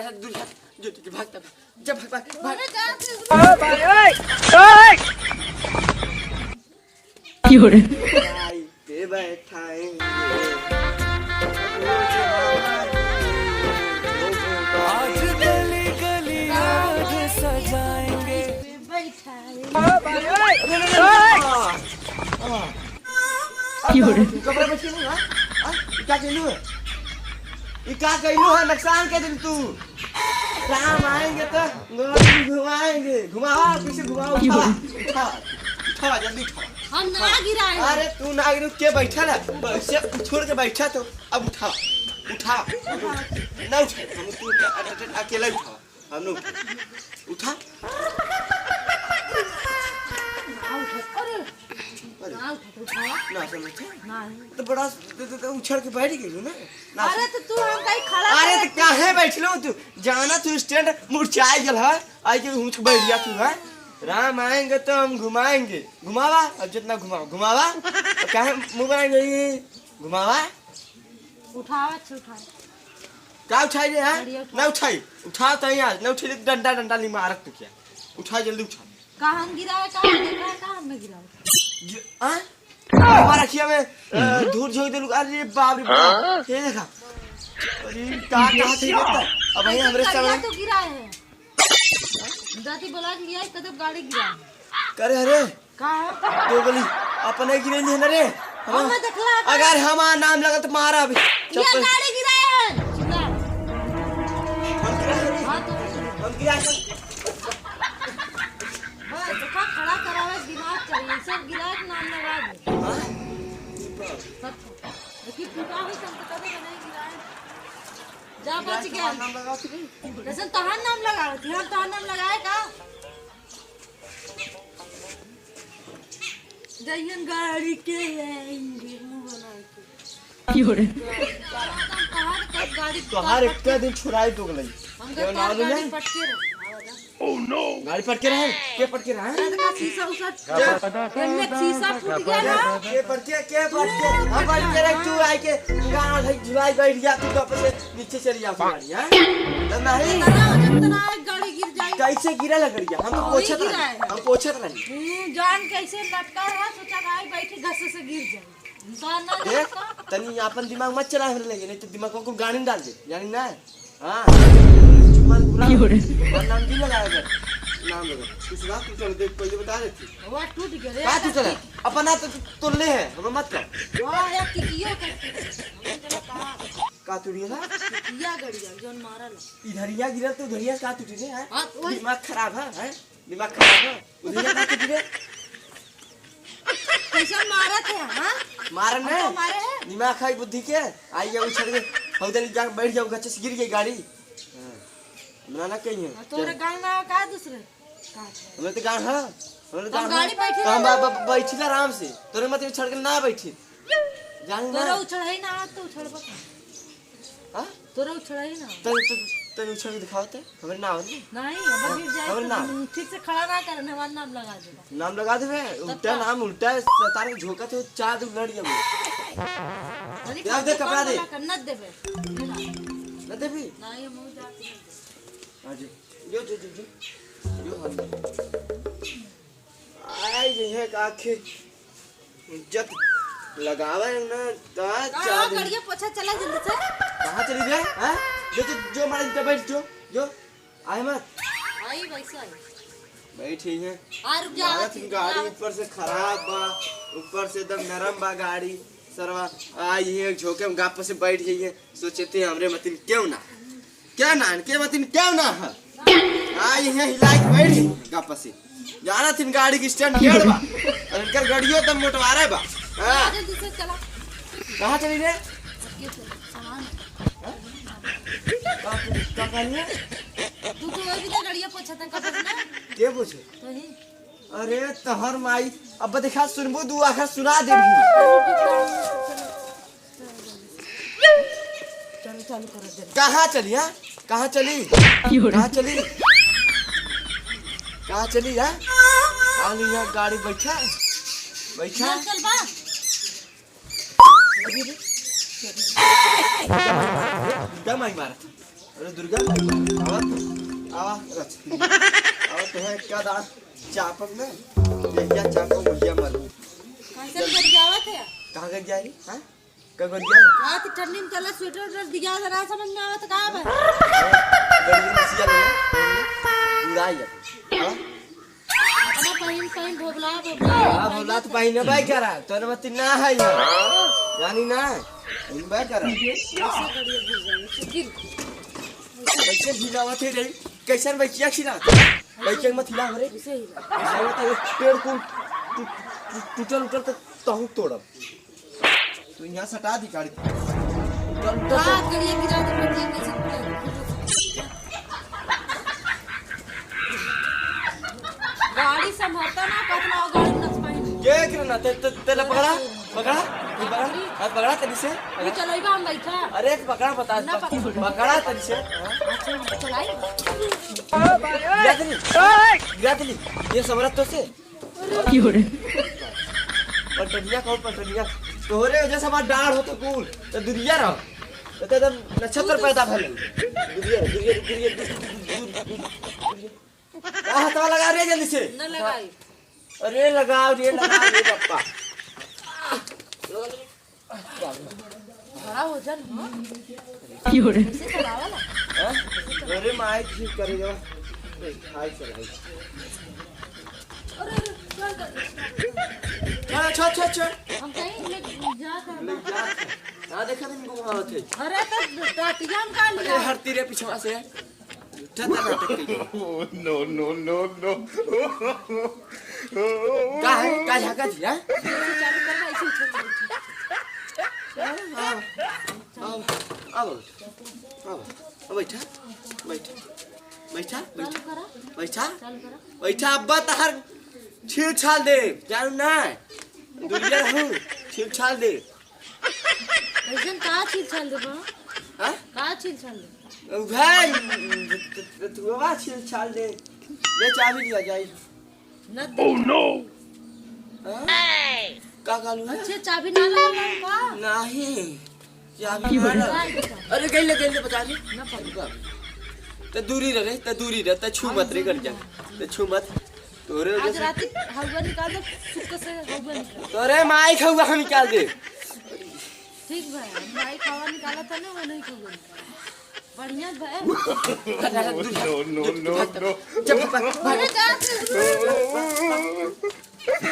हट दूर हट जो भागता जब भाग भाग भाई ओए भाई पे बैठाएंगे आज गली गली आज सजाएंगे कपड़े बच्चे नहीं हां क्या कहलू है ये क्या कहलू है नुकसान के दिन तू राम आएंगे तो घुमाएंगे घुमाओ किसे घुमाओ उठा जल्दी उठा हम ना गिराए अरे तू ना गिर के बैठा ना से छोड़ के बैठा तो अब उठा उठा ना उठा हम तू अकेला उठा हम लोग उठा ना समझ तो बड़ा तो उछल के बैठ गई ना अरे तो तू हम कहीं खड़ा अरे तो काहे बैठलो तू जाना तू स्टैंड मुरझाई गेल है आई के हुच बैठ गया तू है राम आएंगे तो हम घुमाएंगे घुमावा अब जितना घुमावा तो काहे मुंह बनाएंगे घुमावा उठावा उठा क्या उठाई रे हां ना उठाई उठा तो यहाँ ना उठाई डंडा डंडा ली मारक तू क्या उठा जल्दी उठा कहां गिराए कहां में गिराए हां हमारा खिया में दूर झोंक दे अरे बाप रे बाप ये देखा अरे कहां थे देखता अब भाई हमरे सामने तो गिराए है दादी बोला लिया कदम गाड़ी गिरा करे अरे कहां तो बोली अपने गिरे नहीं ना रे हम देखला अगर हमारा नाम लगा तो मारा अभी ये गाड़ी गिराए है चिल्ला हां तो हम गिरा बस देखा खड़ा करावे दिमाग चाहिए सब गिराए नाम लगा दे हां देखिए टूटा है सब तो कभी नहीं गिराए जा बच गया नाम लगा थी जैसे तहां नाम लगाओ थी हम तहां नाम लगाए का जयन गाड़ी के आएंगे मुंह बना के योरे गाड़ी तो हर एक दिन छुराई तो गई हम ये नाम गाड़ी ले पटके रहे गाड़ी पट के रहे के पट के रहे का शीशा उसा इनमें शीशा फूट गया ना के पट के हम पट के रख तू आई के गाना भाई जुलाई बैठ गया तू तो अपने नीचे चली जा गाड़ी हां तो नहीं तना गाड़ी गिर जाए कैसे गिरा लग गया हम तो पोछत रही जान कैसे लटका है सोचा भाई बैठी घस से गिर जाए इंसान ना देख तनी अपन दिमाग मत चला हमरे लगे नहीं तो दिमाग को गाड़ी में डाल दे जानी ना हां योरे नाम भी लगाया कर नाम लगा कुछ बात तू चल देख पहले बता देती वो टूट गया रे का तू चला अपना तो तोड़ले है हम मत कर वाह यार कियो करते चलो कहां का टूटिया था किया गड़िया जोन मारल इधरिया गिरा तो उधरिया का टूटी रे हां वही दिमाग खराब है दिमाग खराब है उधरिया का टूटी रे कैसे मारा थे हां मारन है तो मारे है दिमाग खाई बुद्धि के आई गया उछल के हौदली जा बैठ जाओ गच्चे से गिर गई गाड़ी बनाना कहीं है तोरे गांव में का दूसरे का हमें तो गांव है हमें तो गाड़ी बैठी हम बैठी आराम से तोरे मत छड़ के ना बैठी जान ना तोरा उछल है ना तो उछल बता हां तोरा उछल है ना तो उछल के दिखाओते हमें ना नहीं अब गिर जाए ठीक से खड़ा ना करने हमारा नाम लगा दे नाम लगा दे उल्टा नाम उल्टा तार के झोका तो चार लड़ गया दे कपड़ा दे करना देबे ना देबी नहीं मुंह जाती आज जो आई जे है आखे इज्जत लगावे ना ता कहां गड़िया पोछा चला जल्दी से कहां चली जाए हैं जो मारे इधर बैठ जो आए मत आई वैसा बैठी है आ रुक जा गाड़ी ऊपर से खराब बा ऊपर से एकदम नरम बा गाड़ी सरवा आई है झोके में गाप से बैठ गई है सोचे थे हमरे मतिन क्यों ना के मतिन क्यों ना है आई है हिलाई के बैठ गई गाप से जाना थिन गाड़ी की स्टैंड गेड़ बा इनकर गाड़ियों तब मोटवारे बा हां जल्दी से चला कहां चली रे सामान का कहलिए तू तो अभी तक गड़िया पोछा तक कब ना के पूछे तो ही अरे तहर माई अब देखा सुनबो दू आखिर सुना देबी चल चालू कर दे कहां चली हां कहां चली कहां चली हां आली यहां गाड़ी बैठा चल बा दम आई मारा अरे दुर्गा आवा रच आवा तो है क्या दांत चापक में क्या चापक भैया मारू कैसे कर जावत है कहां कर जाई हां कहां कर जाई हां तो ठंडी में चला स्वेटर दिया जरा समझ में आवत का है गड़ी में सिया ले उड़ाई हां अपना पहन भोगला हां बोला तो पहिने भाई करा तोर मत ना है जानी ना इन भाई करा कैसे हिलावत है रे कैसन बचिया खिला बैठक मत हिला रे पेड़ को टूटल उटल तो तहु तोड़ब तो यहाँ सटा दी गाड़ी गाड़ी संभालता ना कतना गाड़ी नस पाई के करना तेला पकड़ा पकड़ा हाथ पकड़ा तनी से अभी चलाइबा हम बैठा अरे पकड़ा बता पकड़ा तनी से चलाई गिरा ये समरत तो से पटनिया कौन पटनिया तोरे वजह से हमार डाढ़ हो तो कुल तो दुनिया रहो तो एकदम नक्षत्र पैदा भले दुनिया हाथ लगा रे जल्दी से न लगाई अरे लगाओ रे पप्पा बड़ा हो जा ना कैसे चलावाला अरे माइक ठीक करेगा हाय चलाई अरे चल हम कहीं ले जात है ना देखा तुम घुमाओ थे अरे तो टाटियाम का लिया अरे हरती रे पीछे से का है का झाका थी हां चालू करना इसे अब बैठा चालू करा बैठा अब्बा तहर छील छाल दे जानू ना दुनिया रहू छील छाल दे ऐसन का चीज चल दे हां का चीज चल दे भाई तू बाबा छील छाल दे ले चाबी दिया जाए न ओह नो का कालू है अच्छे चाबी ना लगा का नहीं चाबी ना लगा। अरे गई ले बता दे ना पड़ेगा तो दूरी रहे तो छू मत रे कर जा तो छू मत तोरे वजह आज से रात हवा निकाल दो सुख से हवा निकाल तोरे माई खौआ हम निकाल दे ठीक भाई भाई खावा निकाला था ना वो नहीं खाऊंगा बढ़िया भाई जब अरे जा